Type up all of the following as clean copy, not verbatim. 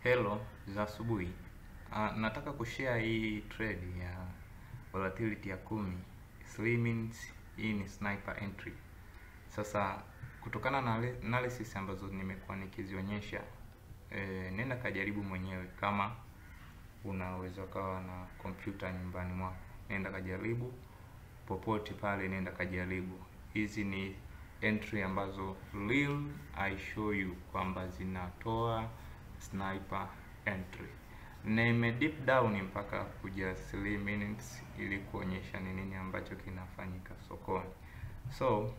Hello, za asubuhi. Nataka kushare hii trade ya volatility ya 10 3 minutes. Hii ni sniper entry. Sasa kutokana na analysis ambazo nimekuwa nikizionyesha, nenda kajaribu mwenyewe. Kama unaweza kawa na kompyuta nyumbani mwako, nenda kajaribu popote pale, nenda kajaribu. Hizi ni entry ambazo real I show you kwamba zinatoa sniper entry. Nime deep down mpaka kuja 3 minutes ili kuonyesha ni nini ambacho kinafanyika sokoni. So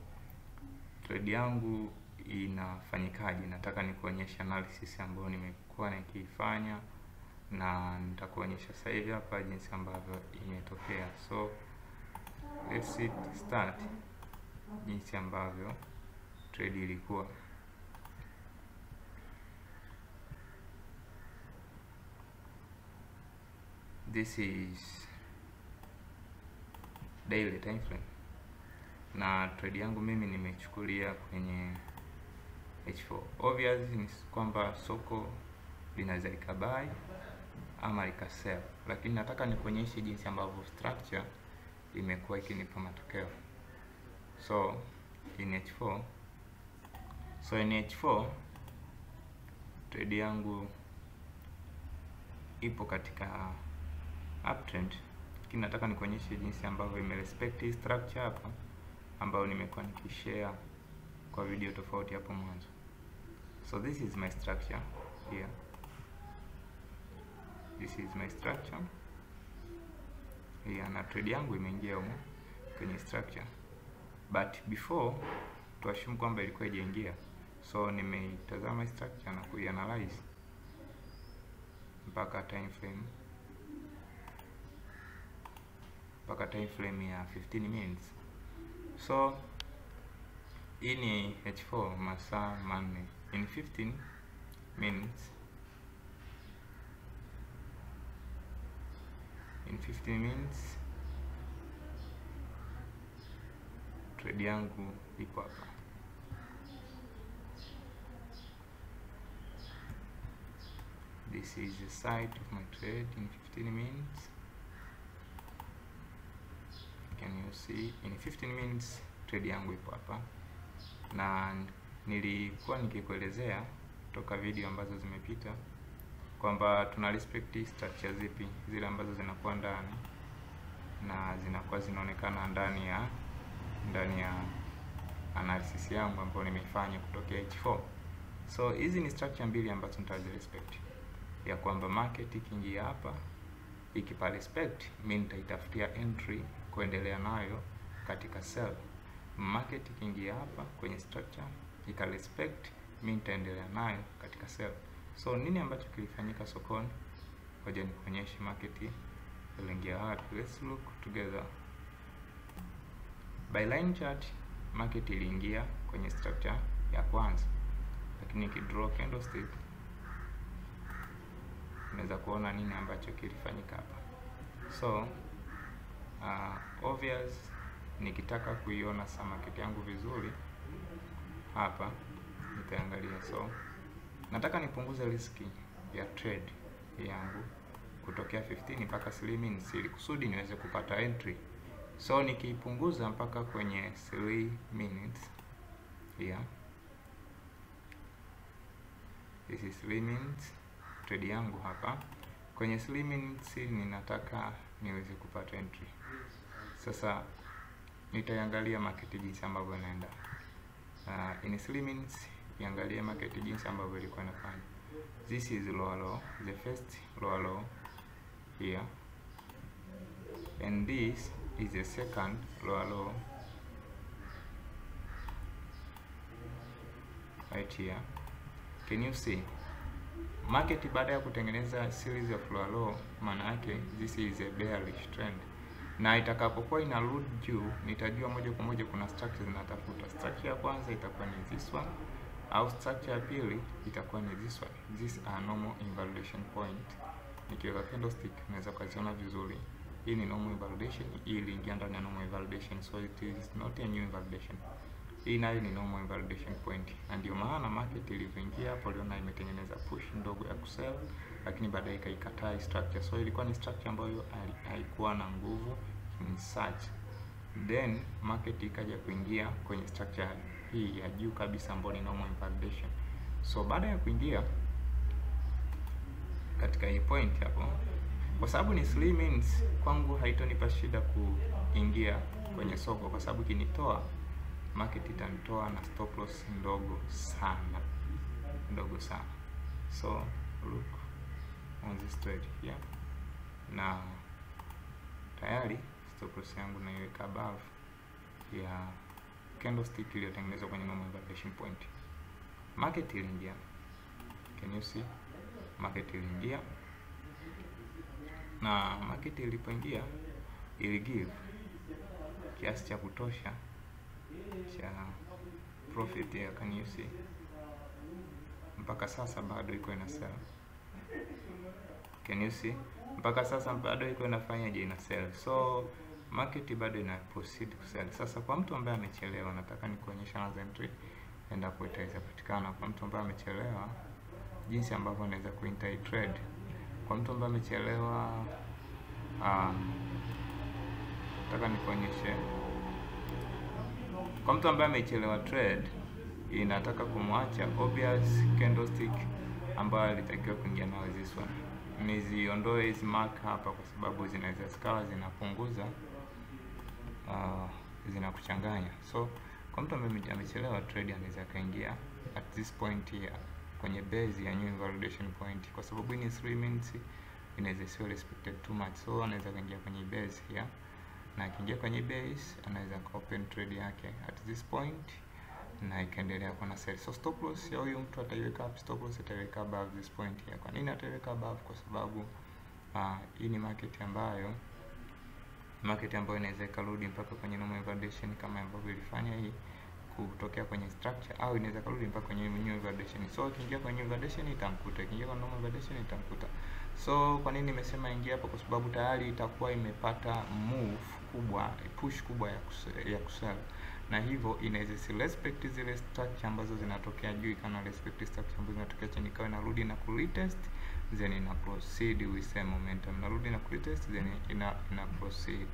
trade yangu inafanyikaje? Nataka nikuonyesha analysis ambayo nimekuwa nikifanya, na nitakuonyesha sasa hivi hapa jinsi ambavyo imetokea. So let's start jinsi ambavyo trade ilikuwa. This is daily time frame, na trade yangu mimi nimechukulia kwenye H4. Obvious ni kwamba soko linaweza likabuy ama likasell, lakini nataka nikuonyeshe jinsi ambavyo structure imekuwa ikinipa matokeo. So in H4 trade yangu ipo katika uptrend, lakini nataka nikuonyeshe jinsi ambavyo imerespect hii structure hapa ambayo nimekuwa nikishare kwa video tofauti hapo mwanzo. So this is my structure here. This is my structure here, na trade yangu imeingia huko kwenye structure, but before to assume kwamba ilikuwa ijaingia, so nimeitazama structure na kuianalyze mpaka time frame ya 15 minutes. So hii ni H4 masaa manne. In 15 minutes trade yangu ipo hapa. This is the site of my trade in 15 minutes. Can you see? In 15 minutes trade yangu ipo hapa, na nilikuwa nikikuelezea toka video ambazo zimepita kwamba tuna respect structure zipi, zile ambazo zinakuwa ndani na zinakuwa zinaonekana ndani ya analysis yangu ambayo nimeifanya kutokea H4. So hizi ni structure mbili ambazo nitazirespect, ya kwamba market ikiingia hapa ikipa respect, mimi nitaitafutia entry kuendelea nayo katika sell. Market ikiingia hapa kwenye structure ika respect, mimi nitaendelea nayo katika sell. So nini ambacho kilifanyika sokoni? Ngoja nikuonyeshe market iliingia wapi. Let's look together. By line chart, market iliingia kwenye structure ya kwanza, lakini ikidraw candlestick unaweza kuona nini ambacho kilifanyika hapa. So obvious, nikitaka kuiona sa market yangu vizuri hapa nitaangalia. So nataka nipunguze riski ya trade yangu kutokea 15 mpaka 3 minutes ili kusudi niweze kupata entry. So nikipunguza mpaka kwenye 3 minutes here, this is 3 minutes trade yangu hapa. Kwenye 3 minutes ninataka niweze kupata entry. Sasa nitaiangalia market jinsi ambavyo inaenda. In 3 minutes iangalie market jinsi ambavyo ilikuwa inafanya. This is lower low, the first lower low here, and this is the second lower low right here. Can you see? Market baada ya kutengeneza series of lower low, maana yake this is a bearish trend, na itakapokuwa inarudi juu nitajua moja kwa moja kuna structure zinatafuta. Structure ya kwanza itakuwa ni this one, au structure ya pili itakuwa ni this one. These are normal invalidation point. Nikiweka candlestick unaweza kuziona vizuri. Hii ni normal invalidation, hii iliingia ndani ya normal invalidation, so it is not a new invalidation. Hii nayo ni normal invalidation point, na ndio maana market ilivyoingia hapo uliona imetengeneza push ndogo ya kusell, lakini baadaye ikaikataa structure. So ilikuwa ni structure ambayo haikuwa na nguvu in search. Then market ikaja kuingia kwenye structure hii ya juu kabisa ambayo ni normal invalidation. So baada ya kuingia katika hii point hapo, kwa sababu ni slim means kwangu haitonipa shida kuingia kwenye soko, kwa sababu kinitoa market itanitoa na stop loss ndogo sana. So look on this trade here, na tayari stop loss yangu naiweka above ya candlestick iliyotengenezwa kwenye normal invalidation point. Market iliingia, can you see? Market iliingia, na market ilipoingia ili give kiasi cha kutosha cha profit ya, can you see? Mpaka sasa bado iko ina sell, can you see? Mpaka sasa bado iko inafanya ina sell. So market bado ina proceed kusell. Sasa kwa mtu ambaye amechelewa, nataka nikuonyesha another entry endapo itaweza patikana. Kwa mtu ambaye amechelewa, jinsi ambavyo anaweza kuenter trade. Kwa mtu ambaye amechelewa, nataka nikuonyeshe. Kwa mtu ambaye amechelewa trade, inataka kumwacha obvious candlestick ambayo alitakiwa kuingia nayo this one. Niziondoe hizi mark hapa kwa sababu zinaweza zikawa zinapunguza, zinakuchanganya. So kwa mtu ambaye amechelewa trade, anaweza kaingia at this point here kwenye base ya new invalidation point, kwa sababu ni 3 minutes inaweza sio respected too much. So anaweza kaingia kwenye base here, na akiingia kwenye base anaweza open trade yake at this point na ikaendelea kwa na sell. So stop loss ya huyu mtu ataiweka up, stop loss ataiweka above this point here. Kwa nini ataiweka above? Kwa sababu hii ni market ambayo inaweza ikarudi mpaka kwenye normal invalidation kama ambavyo ilifanya hii kutokea kwenye structure, au inaweza kurudi mpaka kwenye new invalidation. So ikiingia kwenye invalidation itamkuta, ikiingia kwenye normal invalidation itamkuta. So kwa nini nimesema ingia hapo? Kwa sababu tayari itakuwa imepata move kubwa, push kubwa ya kusell, na hivyo inaweza si respect zile structure ambazo zinatokea juu, kana respect structure ambazo zinatokea chini, ikawa inarudi na kuretest, then ina proceed with same momentum, narudi na kuretest, then ina proceed.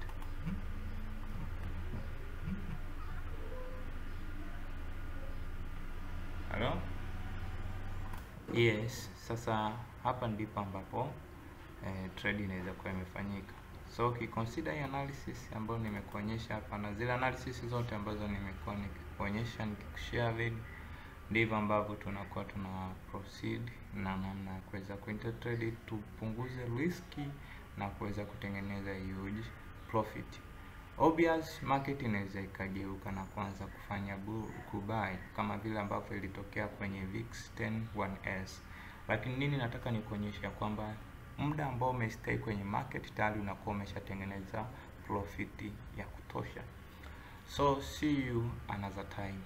Hello? Yes, sasa hapa ndipo ambapo trade inaweza kuwa imefanyika. So ukiconsider hii analysis ambayo nimekuonyesha hapa na zile analysis zote ambazo nimekuwa nikikuonyesha nikikushare video, ndivyo ambavyo tunakuwa tuna proceed na namna ya kuweza kuenter trade, tupunguze riski na kuweza kutengeneza huge profit. Obvious market inaweza ikageuka na kuanza kufanya kubuy kama vile ambavyo ilitokea kwenye VIX 101S. Lakini nini nataka nikuonyesha kwamba muda ambao umestay kwenye market tayari unakuwa umeshatengeneza profit ya kutosha. So see you another time.